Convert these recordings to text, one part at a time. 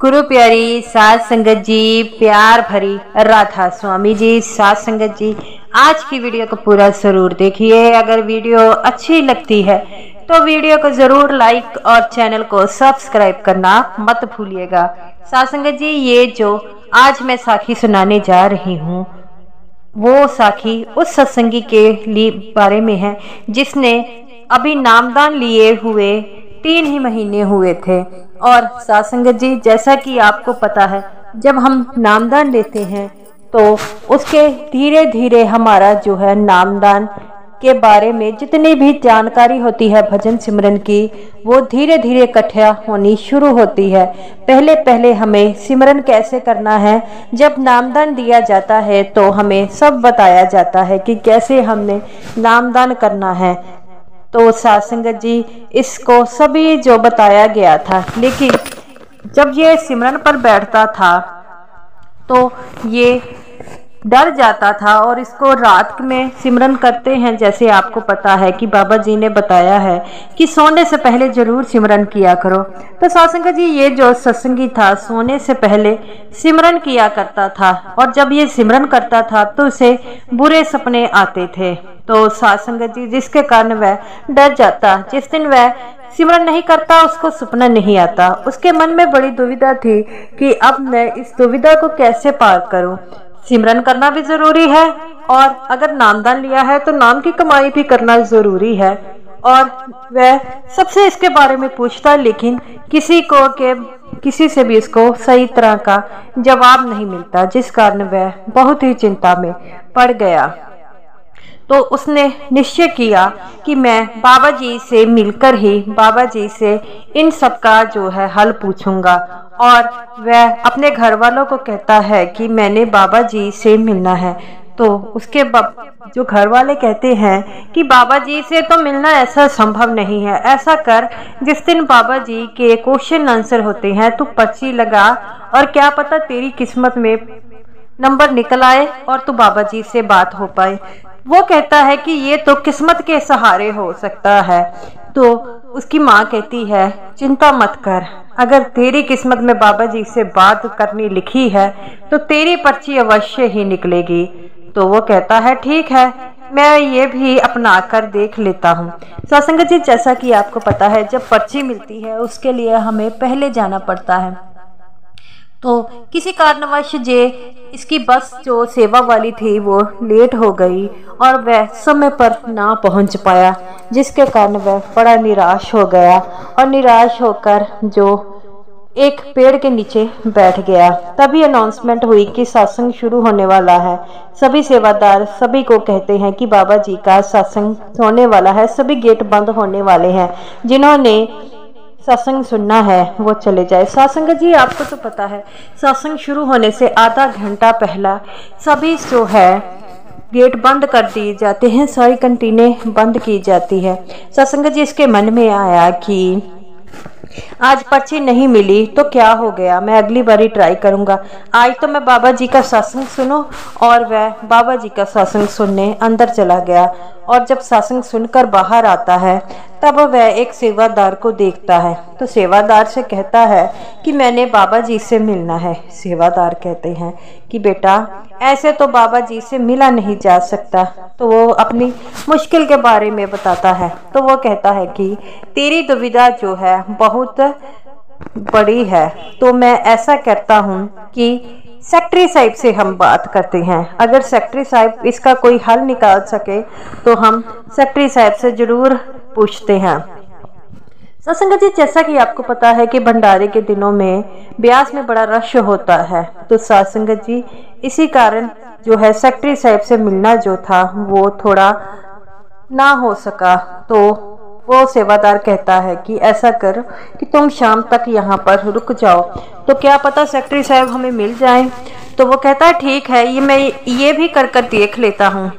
गुरु प्यारी साध संगत जी, प्यार भरी राधा स्वामी जी, साध संगत जी, आज की वीडियो को पूरा जरूर देखिए। अगर वीडियो अच्छी लगती है तो वीडियो को जरूर लाइक और चैनल को सब्सक्राइब करना मत भूलिएगा। साध संगत जी, ये जो आज मैं साखी सुनाने जा रही हूँ वो साखी उस सत्संगी के लिए बारे में है जिसने अभी नामदान लिए हुए 3 ही महीने हुए थे। और साध संगत जी, जैसा कि आपको पता है, जब हम नामदान लेते हैं तो उसके धीरे धीरे हमारा जो है नामदान के बारे में जितनी भी जानकारी होती है भजन सिमरन की, वो धीरे धीरे इकट्ठा होनी शुरू होती है। पहले पहले हमें सिमरन कैसे करना है, जब नामदान दिया जाता है तो हमें सब बताया जाता है कि कैसे हमने नामदान करना है। तो साध संगत जी, इसको सभी जो बताया गया था, लेकिन जब ये सिमरन पर बैठता था तो ये डर जाता था और इसको रात में सिमरन करते हैं। जैसे आपको पता है कि बाबा जी ने बताया है कि सोने से पहले जरूर सिमरन किया करो। तो साध संगत जी, ये जो सत्संगी था सोने से पहले सिमरन किया करता था और जब ये सिमरन करता था तो उसे बुरे सपने आते थे। तो साध संगत जी, जिसके कारण वह डर जाता। जिस दिन वह सिमरन नहीं करता उसको सपना नहीं आता। उसके मन में बड़ी दुविधा थी कि अब मैं इस दुविधा को कैसे पार करूं। सिमरन करना भी जरूरी है और अगर नामदान लिया है तो नाम की कमाई भी करना जरूरी है। और वह सबसे इसके बारे में पूछता, लेकिन किसी से भी इसको सही तरह का जवाब नहीं मिलता, जिस कारण वह बहुत ही चिंता में पड़ गया। तो उसने निश्चय किया कि मैं बाबा जी से मिलकर ही बाबा जी से इन सब का जो है हल पूछूंगा। और वह अपने घर वालों को कहता है कि मैंने बाबा जी से मिलना है। तो उसके जो घर वाले कहते हैं कि बाबा जी से तो मिलना ऐसा संभव नहीं है। ऐसा कर, जिस दिन बाबा जी के क्वेश्चन आंसर होते हैं तू पर्ची लगा और क्या पता तेरी किस्मत में नंबर निकल आए और तू बाबा जी से बात हो पाए। वो कहता है कि ये तो किस्मत के सहारे हो सकता है। तो उसकी माँ कहती है, चिंता मत कर, अगर तेरी किस्मत में बाबा जी से बात करनी लिखी है तो तेरी पर्ची अवश्य ही निकलेगी। तो वो कहता है, ठीक है, मैं ये भी अपना कर देख लेता हूँ। साध संगत जी, जैसा कि आपको पता है, जब पर्ची मिलती है उसके लिए हमें पहले जाना पड़ता है। तो किसी कारणवश इसकी बस जो सेवा वाली थी वो लेट हो गई और वह समय पर ना पहुंच पाया, जिसके कारण वह बड़ा निराश हो गया और निराश होकर जो एक पेड़ के नीचे बैठ गया। तभी अनाउंसमेंट हुई कि सत्संग शुरू होने वाला है। सभी सेवादार सभी को कहते हैं कि बाबा जी का सत्संग होने वाला है, सभी गेट बंद होने वाले हैं। जिन्होंने सत्संग सुनना है वो चले जाए। सत्संग जी, आपको तो पता है, सत्संग शुरू होने से आधा घंटा पहला सभी जो है गेट बंद कर दिए जाते हैं, सारी कंटीनें बंद की जाती है। सत्संग जी, इसके मन में आया कि आज पर्ची नहीं मिली तो क्या हो गया, मैं अगली बारी ट्राई करूंगा। आज तो मैं बाबा जी का सत्संग सुनूं। और वह बाबा जी का सत्संग सुनने अंदर चला गया। और जब सत्संग सुनकर बाहर आता है तब वह एक सेवादार को देखता है। तो सेवादार से कहता है कि मैंने बाबा जी से मिलना है। सेवादार कहते हैं कि बेटा, ऐसे तो बाबा जी से मिला नहीं जा सकता। तो वो अपनी मुश्किल के बारे में बताता है। तो वो कहता है कि तेरी दुविधा जो है बहुत बड़ी है, तो मैं ऐसा करता हूँ कि सेक्रेटरी साहिब से हम बात करते हैं। अगर सेक्रेटरी साहिब इसका कोई हल निकाल सके तो हम सेक्रेटरी साहिब से जरूर पूछते हैं। सत्संग जी, जैसा कि आपको पता है कि भंडारे के दिनों में ब्यास में बड़ा रश होता है। तो सत्संग जी, इसी कारण जो है सेक्रेटरी साहिब से मिलना जो था वो थोड़ा ना हो सका। तो वो सेवादार कहता है कि ऐसा कर कि तुम शाम तक यहाँ पर रुक जाओ, तो क्या पता सेक्रेटरी साहब हमें मिल जाएं। तो वो कहता है, ठीक है, ये मैं ये भी कर देख लेता हूँ।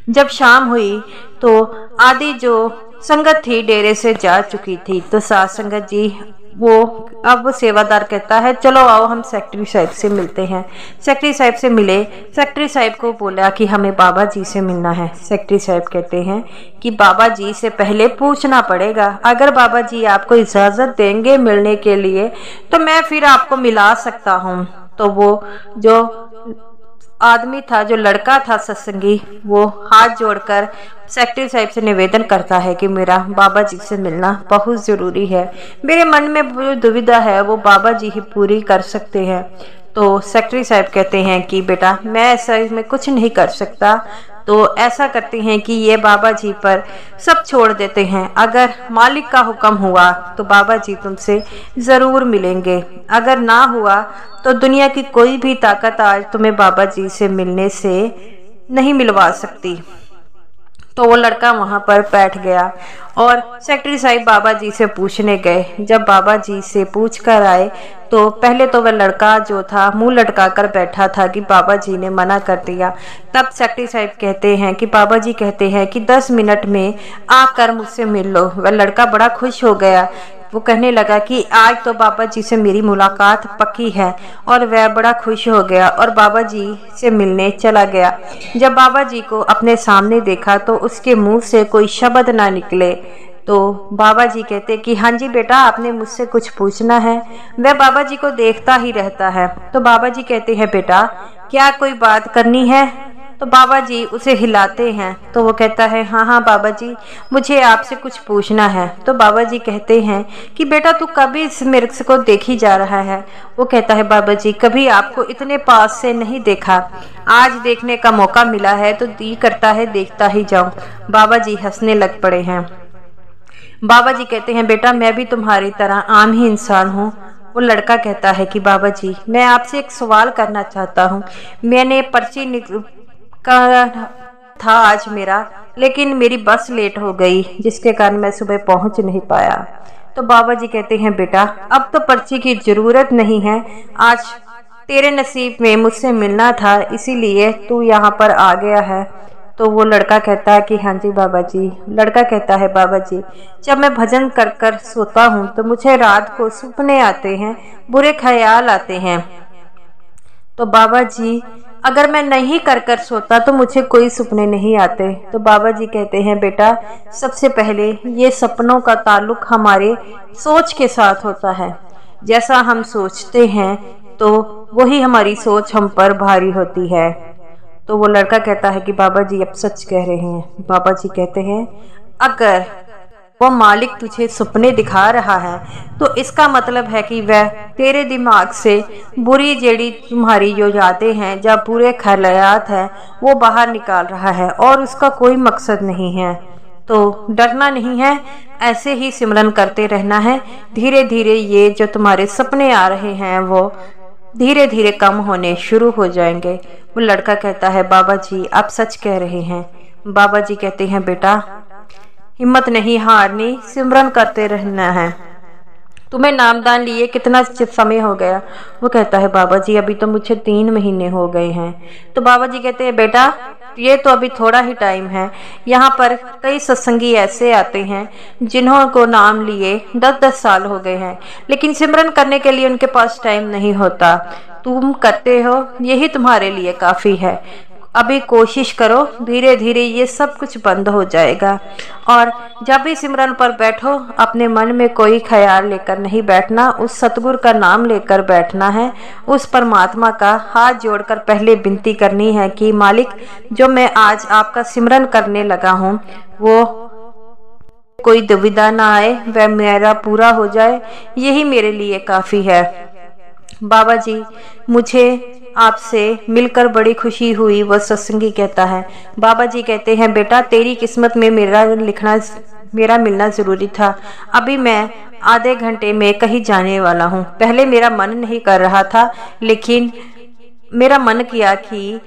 जब शाम हुई तो आधी जो संगत थी डेरे से जा चुकी थी। तो साध संगत जी, वो अब सेवादार कहता है चलो आओ हम सेक्रेटरी साहब से मिलते हैं। सेक्रेटरी साहब से मिले। सेक्रेटरी साहब को बोला कि हमें बाबा जी से मिलना है। सेक्रेटरी साहब कहते हैं कि बाबा जी से पहले पूछना पड़ेगा, अगर बाबा जी आपको इजाज़त देंगे मिलने के लिए तो मैं फिर आपको मिला सकता हूँ। तो वो जो आदमी था, जो लड़का था सत्संगी, वो हाथ जोड़कर सेक्रेटरी साहब से निवेदन करता है कि मेरा बाबा जी से मिलना बहुत ज़रूरी है, मेरे मन में जो दुविधा है वो बाबा जी ही पूरी कर सकते हैं। तो सेक्रेटरी साहब कहते हैं कि बेटा मैं ऐसा इसमें कुछ नहीं कर सकता, तो ऐसा करते हैं कि ये बाबा जी पर सब छोड़ देते हैं, अगर मालिक का हुक्म हुआ तो बाबा जी तुमसे ज़रूर मिलेंगे, अगर ना हुआ तो दुनिया की कोई भी ताकत आज तुम्हें बाबा जी से मिलने से नहीं मिलवा सकती। तो वो लड़का वहाँ पर बैठ गया और सेक्रेटरी साहब बाबा जी से पूछने गए। जब बाबा जी से पूछ कर आए तो पहले तो वह लड़का जो था मुंह लटका कर बैठा था कि बाबा जी ने मना कर दिया। तब सेक्रेटरी साहब कहते हैं कि बाबा जी कहते हैं कि 10 मिनट में आकर मुझसे मिल लो। वह लड़का बड़ा खुश हो गया। वो कहने लगा कि आज तो बाबा जी से मेरी मुलाकात पक्की है, और वह बड़ा खुश हो गया और बाबा जी से मिलने चला गया। जब बाबा जी को अपने सामने देखा तो उसके मुंह से कोई शब्द ना निकले। तो बाबा जी कहते कि हाँ जी बेटा, आपने मुझसे कुछ पूछना है। वह बाबा जी को देखता ही रहता है। तो बाबा जी कहते हैं बेटा क्या कोई बात करनी है? तो बाबा जी उसे हिलाते हैं। तो वो कहता है हाँ हाँ बाबा जी, मुझे आपसे कुछ पूछना है। तो बाबा जी कहते हैं कि बेटा तू कभी इस मिर्च को देखी जा रहा है? वो कहता है बाबा जी कभी आपको इतने पास से नहीं देखा, आज देखने का मौका मिला है तो जी करता है देखता ही जाऊं। बाबा जी हंसने लग पड़े हैं। बाबा जी कहते हैं बेटा मैं भी तुम्हारी तरह आम ही इंसान हूँ। वो लड़का कहता है कि बाबा जी मैं आपसे एक सवाल करना चाहता हूँ। मैंने पर्ची का था आज मेरा, लेकिन मेरी बस लेट हो गई जिसके कारण मैं सुबह पहुंच नहीं पाया। तो बाबा जी कहते हैं बेटा अब तो पर्ची की जरूरत नहीं है, आज तेरे नसीब में मुझसे मिलना था इसीलिए तू यहाँ पर आ गया है। तो वो लड़का कहता है कि हाँ जी बाबा जी। लड़का कहता है बाबा जी जब मैं भजन कर कर सोता हूँ तो मुझे रात को सपने आते हैं, बुरे ख्याल आते हैं। तो बाबा जी अगर मैं नहीं कर कर सोता तो मुझे कोई सपने नहीं आते। तो बाबा जी कहते हैं बेटा सबसे पहले ये सपनों का ताल्लुक हमारे सोच के साथ होता है, जैसा हम सोचते हैं तो वही हमारी सोच हम पर भारी होती है। तो वो लड़का कहता है कि बाबा जी अब सच कह रहे हैं। बाबा जी कहते हैं अगर वो मालिक तुझे सपने दिखा रहा है तो इसका मतलब है कि वह तेरे दिमाग से बुरी जेड़ी तुम्हारी जो यादें हैं या बुरे ख्यालात हैं वो बाहर निकाल रहा है और उसका कोई मकसद नहीं है। तो डरना नहीं है, ऐसे ही सिमरन करते रहना है। धीरे धीरे ये जो तुम्हारे सपने आ रहे हैं वो धीरे धीरे कम होने शुरू हो जाएंगे। वो लड़का कहता है बाबा जी आप सच कह रहे हैं। बाबा जी कहते हैं बेटा हिम्मत नहीं हारनी, सिमरन करते रहना है। तुम्हें नामदान लिए कितना समय हो गया? वो कहता है बाबा जी अभी तो मुझे 3 महीने हो गए हैं। तो बाबा जी कहते हैं बेटा ये तो अभी थोड़ा ही टाइम है, यहाँ पर कई सत्संगी ऐसे आते हैं जिन्हों को नाम लिए 10-10 साल हो गए हैं, लेकिन सिमरन करने के लिए उनके पास टाइम नहीं होता। तुम करते हो, यही तुम्हारे लिए काफ़ी है। अभी कोशिश करो, धीरे धीरे ये सब कुछ बंद हो जाएगा। और जब भी सिमरन पर बैठो अपने मन में कोई ख्याल लेकर नहीं बैठना, उस सतगुरु का नाम लेकर बैठना है। उस परमात्मा का हाथ जोड़कर पहले विनती करनी है कि मालिक जो मैं आज आपका सिमरन करने लगा हूँ वो कोई दुविधा ना आए, वह मेरा पूरा हो जाए, यही मेरे लिए काफ़ी है। बाबा जी मुझे आपसे मिलकर बड़ी खुशी हुई, वह सत्संगी कहता है। बाबा जी कहते हैं बेटा तेरी किस्मत में मेरा मिलना ज़रूरी था। अभी मैं आधे घंटे में कहीं जाने वाला हूँ। पहले मेरा मन नहीं कर रहा था, लेकिन मेरा मन किया कि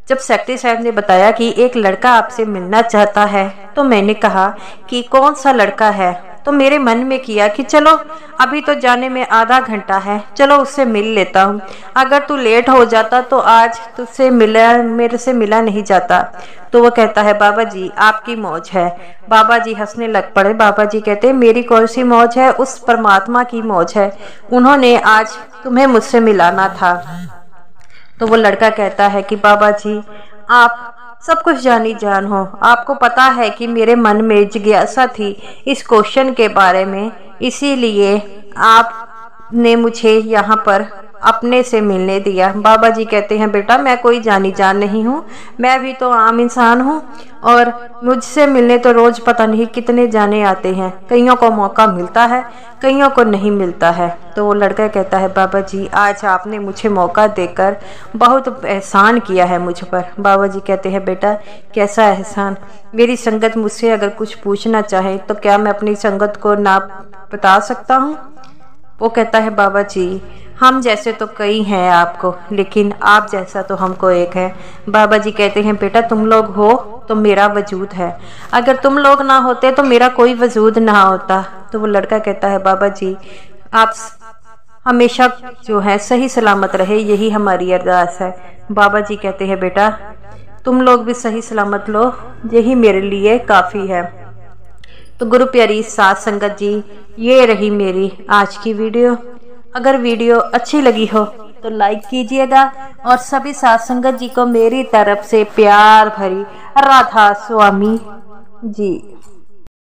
जब सेक्रेटरी साहब ने बताया कि एक लड़का आपसे मिलना चाहता है तो मैंने कहा कि कौन सा लड़का है? तो तो मेरे मन में किया कि चलो अभी तो जाने में आधा घंटा है, चलो उससे मिल लेता हूँ। अगर तू लेट हो जाता तो आज तुझसे मेरे से मिला नहीं जाता। तो वो कहता है बाबा जी आपकी मौज है। बाबा जी हंसने लग पड़े। बाबा जी कहते हैं मेरी कौन सी मौज है, उस परमात्मा की मौज है, उन्होंने आज तुम्हें मुझसे मिलाना था। तो वो लड़का कहता है कि बाबा जी आप सब कुछ जानी जान हो, आपको पता है कि मेरे मन में जिज्ञासा थी इस क्वेश्चन के बारे में, इसीलिए आपने मुझे यहाँ पर अपने से मिलने दिया। बाबा जी कहते हैं बेटा मैं कोई जानी जान नहीं हूँ, मैं भी तो आम इंसान हूँ और मुझसे मिलने तो रोज पता नहीं कितने जाने आते हैं, कईयों को मौका मिलता है कईयों को नहीं मिलता है। तो वो लड़का कहता है बाबा जी आज आपने मुझे मौका देकर बहुत एहसान किया है मुझ पर। बाबा जी कहते हैं बेटा कैसा एहसान, मेरी संगत मुझसे अगर कुछ पूछना चाहे तो क्या मैं अपनी संगत को ना बता सकता हूँ। वो कहता है बाबा जी हम जैसे तो कई हैं आपको, लेकिन आप जैसा तो हमको एक है। बाबा जी कहते हैं बेटा तुम लोग हो तो मेरा वजूद है, अगर तुम लोग ना होते तो मेरा कोई वजूद ना होता। तो वो लड़का कहता है बाबा जी आप हमेशा जो है सही सलामत रहे, यही हमारी अरदास है। बाबा जी कहते हैं बेटा तुम लोग भी सही सलामत लो, यही मेरे लिए काफ़ी है। तो गुरु प्यारी साध संगत जी ये रही मेरी आज की वीडियो। अगर वीडियो अच्छी लगी हो तो लाइक कीजिएगा और सभी साध संगत जी को मेरी तरफ से प्यार भरी राधा स्वामी जी।